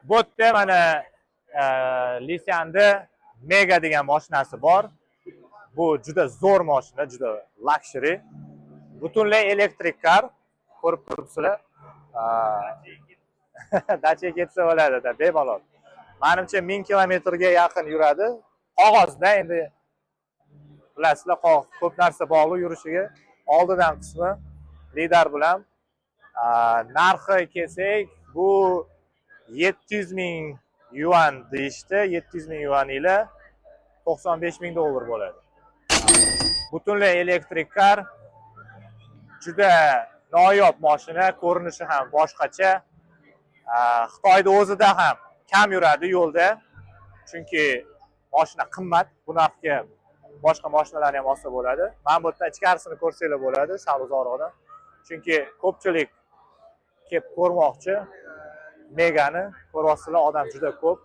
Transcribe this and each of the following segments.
Bu yerda mana Lisan'da Mega degan mashinasi bor. Bu juda zo'r mashina, juda luxury. Butunlay elektrik kar. Ko'rib turibsizlar. Dachiga ketsa bo'ladi, bemalol. Menimcha 1000 kilometrga yaqin yuradi. Qog'ozda endi bilasizlar, ko'p narsa bog'liq yurishiga. Oldidan qismi lidar bilan. Narxi kelsak, bu 700 ming yuan deyishdi. 700 ming yuan ila 95 ming dollar bo'ladi. Butunlay elektrik kar. Juda noyob mashina, ko'rinishi ham boshqacha. Xitoyda o'zida ham kam yuradi yo'lda. Chunki mashina qimmat. Bu narxga boshqa mashinalarni ham olsa bo'ladi. Men bu yerdan ichkarisini ko'rsanglar bo'ladi, sal uzoqroqdan. Chunki ko'pchilik kelib ko'rmoqchi. Megani ko'ryapsizlar, odam juda ko'p.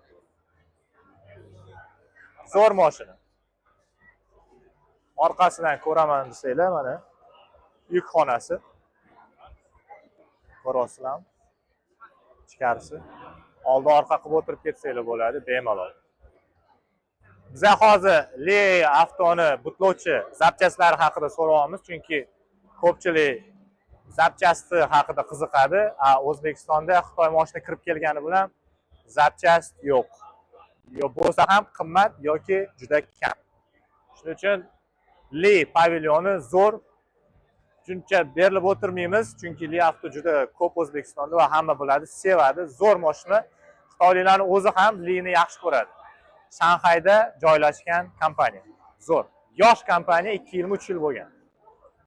Zo'r mashina. Orqasidan ko'raman desanglar, mana yuk xonasi. Ko'ryapsizlar. Ichkarisi. Oldi orqa qilib o'tirib ketsanglar bo'ladi, bemalol. Biz hozir Li avtoni butlovchi zapchastlari haqida so'rayapmiz, chunki ko'pchilik zapchasti haqida qiziqadi. O'zbekistonda Xitoy mashina kirib kelgani bilan zapchast yo'q. Yo bo'lsa ham qimmat yoki juda kam. Shuning uchun Li pavilyoni zo'r. Shuncha berilib o'tirmaymiz, chunki Li avto juda ko'p O'zbekistonda va hamma biladi, sevadi. Zo'r mashina. Xitoyliklarning o'zi ham Li'ni yaxshi ko'radi. Shanxayda joylashgan kompaniya. Zo'r. Yosh kompaniya, 2 yil, 3 yil bo'lgan.